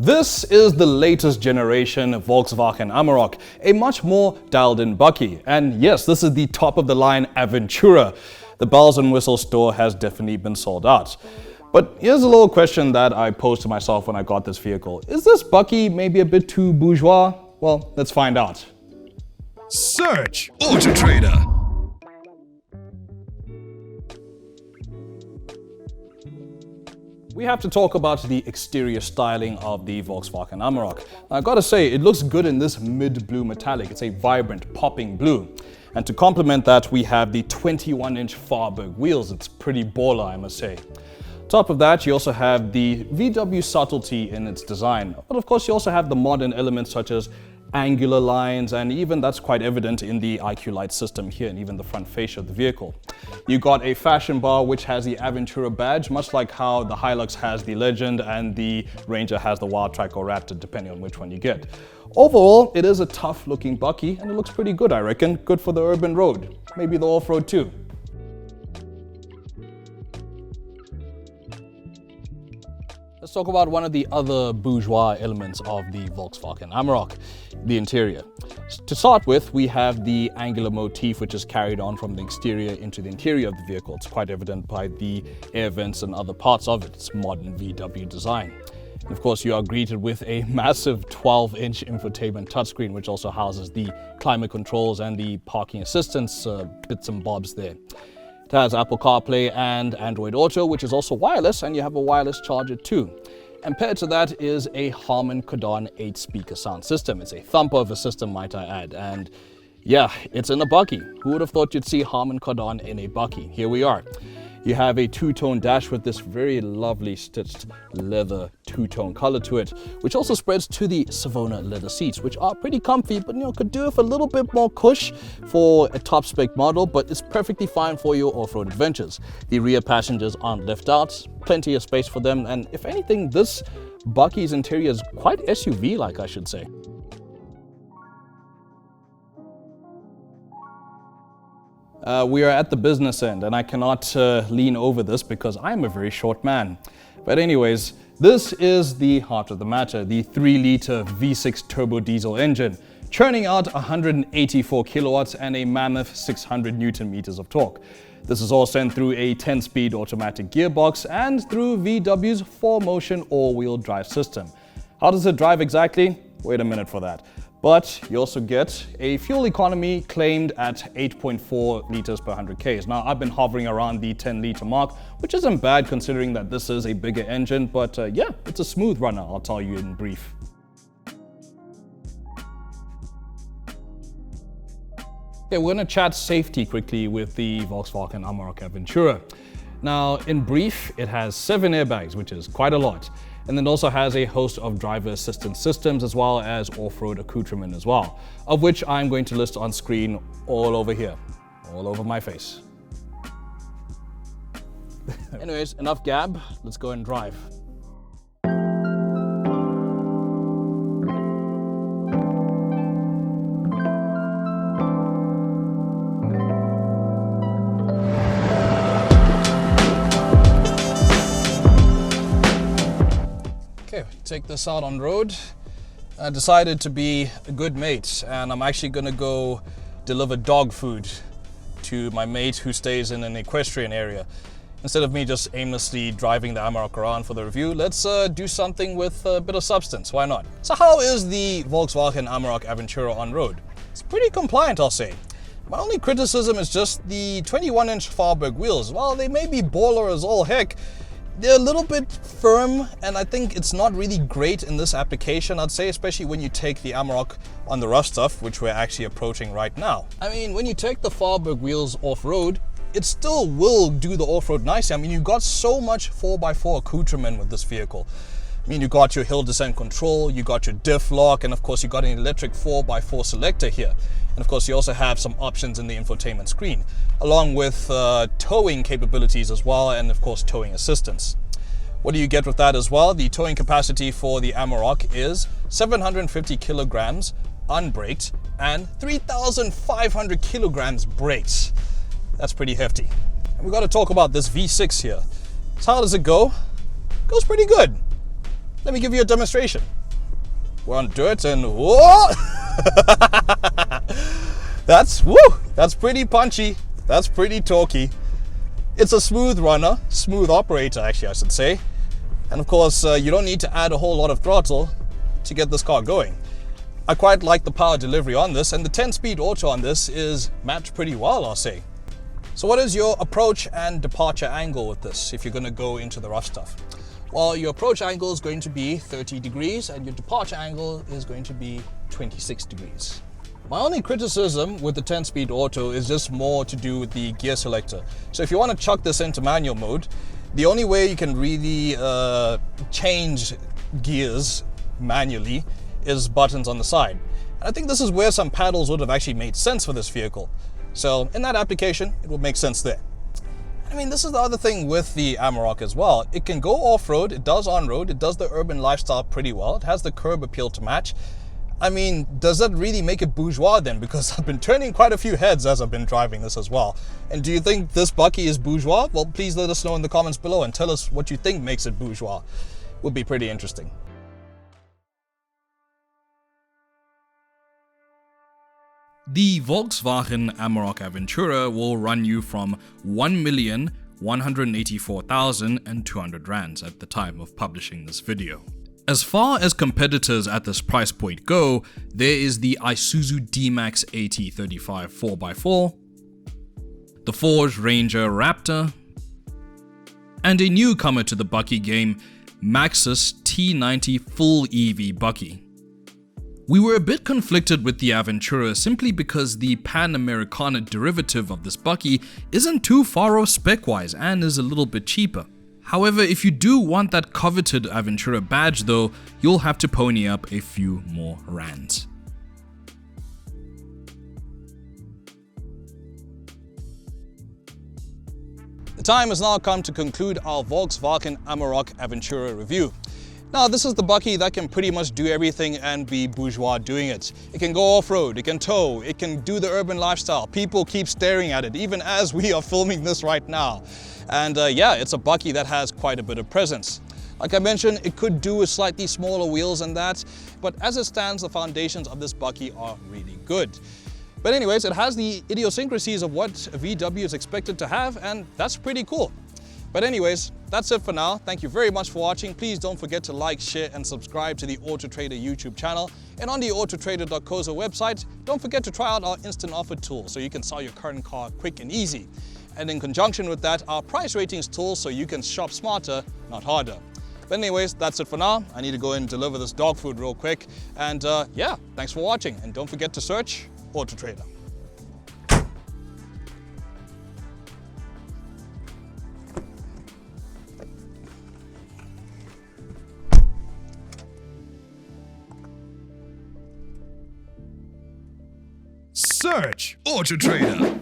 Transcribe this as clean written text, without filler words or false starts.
This is the latest generation Volkswagen Amarok, a much more dialed-in bakkie. And yes, this is the top-of-the-line Aventura. The bells and whistles store has definitely been sold out. But here's a little question that I posed to myself when I got this vehicle. Is this bakkie maybe a bit too bourgeois? Well, let's find out. Search AutoTrader. We have to talk about the exterior styling of the Volkswagen Amarok. I gotta say, it looks good in this mid-blue metallic. It's a vibrant, popping blue. And to complement that, we have the 21-inch Fahrberg wheels. It's pretty baller, I must say. Top of that, you also have the VW subtlety in its design. But of course, you also have the modern elements such as angular lines, and even that's quite evident in the IQ Light system here and even the front fascia of the vehicle. You got a fashion bar which has the Aventura badge, much like how the Hilux has the Legend and the Ranger has the Wildtrak or Raptor, depending on which one you get. Overall, it is a tough looking bakkie and it looks pretty good, I reckon. Good for the urban road, maybe the off-road too. Let's talk about one of the other bourgeois elements of the Volkswagen Amarok, the interior. To start with, we have the angular motif which is carried on from the exterior into the interior of the vehicle. It's quite evident by the air vents and other parts of it. It's modern VW design. And of course, you are greeted with a massive 12-inch infotainment touchscreen which also houses the climate controls and the parking assistance bits and bobs there. It has Apple CarPlay and Android Auto, which is also wireless, and you have a wireless charger too. And paired to that is a Harman Kardon 8-speaker sound system. It's a thumper of a system, might I add. And yeah, it's in a bakkie. Who would have thought you'd see Harman Kardon in a bakkie? Here we are. You have a two-tone dash with this very lovely stitched leather two-tone color to it, which also spreads to the Savona leather seats, which are pretty comfy, but could do with a little bit more cush for a top spec model, but it's perfectly fine for your off-road adventures. The rear passengers aren't left out, plenty of space for them, and if anything, this bakkie's interior is quite SUV-like, I should say. We are at the business end and I cannot lean over this because I'm a very short man. But anyways, this is the heart of the matter, the 3-liter V6 turbo diesel engine, churning out 184 kilowatts and a mammoth 600 Newton meters of torque. This is all sent through a 10-speed automatic gearbox and through VW's 4-motion all-wheel drive system. How does it drive exactly? Wait a minute for that. But you also get a fuel economy claimed at 8.4 liters per 100 Ks. Now, I've been hovering around the 10-liter mark, which isn't bad considering that this is a bigger engine, but yeah, it's a smooth runner, I'll tell you in brief. Okay, we're going to chat safety quickly with the Volkswagen Amarok Aventura. Now, in brief, it has 7 airbags, which is quite a lot. And then also has a host of driver assistance systems as well as off-road accoutrement as well, of which I'm going to list on screen all over here, all over my face. Anyways, enough gab, let's go and drive. Take this out on road. I decided to be a good mate and I'm actually gonna go deliver dog food to my mate who stays in an equestrian area. Instead of me just aimlessly driving the Amarok around for the review, let's do something with a bit of substance, why not? So how is the Volkswagen Amarok Aventura on road? It's pretty compliant, I'll say. My only criticism is just the 21-inch Fahrberg wheels. While they may be baller as all heck, they're a little bit firm, and I think it's not really great in this application, I'd say, especially when you take the Amarok on the rough stuff, which we're actually approaching right now. I mean, when you take the Fahrberg wheels off-road, it still will do the off-road nicely. I mean, you've got so much 4x4 accoutrement with this vehicle. I mean, you got your hill descent control, you got your diff lock, and of course you got an electric 4x4 selector here. And of course you also have some options in the infotainment screen, along with towing capabilities as well, and of course towing assistance. What do you get with that as well? The towing capacity for the Amarok is 750 kilograms unbraked and 3,500 kilograms braked. That's pretty hefty. And we've got to talk about this V6 here. So how does it go? It goes pretty good. Let me give you a demonstration. We're on dirt and whoa! That's pretty punchy. That's pretty torquey. It's a smooth runner, smooth operator actually I should say. And of course you don't need to add a whole lot of throttle to get this car going. I quite like the power delivery on this, and the 10-speed auto on this is matched pretty well, I'll say. So what is your approach and departure angle with this if you're going to go into the rough stuff? Well, your approach angle is going to be 30 degrees and your departure angle is going to be 26 degrees. My only criticism with the 10-speed auto is just more to do with the gear selector. So if you want to chuck this into manual mode, the only way you can really change gears manually is buttons on the side. And I think this is where some paddles would have actually made sense for this vehicle. So in that application, it would make sense there. I mean, this is the other thing with the Amarok as well. It can go off-road, it does on-road, it does the urban lifestyle pretty well. It has the curb appeal to match. I mean, does that really make it bourgeois then? Because I've been turning quite a few heads as I've been driving this as well. And do you think this bakkie is bourgeois? Well, please let us know in the comments below and tell us what you think makes it bourgeois. Would be pretty interesting. The Volkswagen Amarok Aventura will run you from 1,184,200 rands at the time of publishing this video. As far as competitors at this price point go, there is the Isuzu D-Max AT35 4x4, the Ford Ranger Raptor, and a newcomer to the bakkie game, Maxus T90 full EV bakkie. We were a bit conflicted with the Aventura simply because the Pan-Americana derivative of this bakkie isn't too far off spec-wise and is a little bit cheaper. However, if you do want that coveted Aventura badge though, you'll have to pony up a few more rands. The time has now come to conclude our Volkswagen Amarok Aventura review. Now, this is the bakkie that can pretty much do everything and be bourgeois doing it. It can go off-road, it can tow, it can do the urban lifestyle. People keep staring at it, even as we are filming this right now. And yeah, it's a bakkie that has quite a bit of presence. Like I mentioned, it could do with slightly smaller wheels and that, but as it stands, the foundations of this bakkie are really good. But anyways, it has the idiosyncrasies of what a VW is expected to have, and that's pretty cool. But anyways, that's it for now. Thank you very much for watching. Please don't forget to like, share and subscribe to the AutoTrader YouTube channel. And on the autotrader.co.za website, don't forget to try out our instant offer tool so you can sell your current car quick and easy. And in conjunction with that, our price ratings tool so you can shop smarter, not harder. But anyways, that's it for now. I need to go and deliver this dog food real quick. And yeah, thanks for watching. And don't forget to search AutoTrader. Search AutoTrader.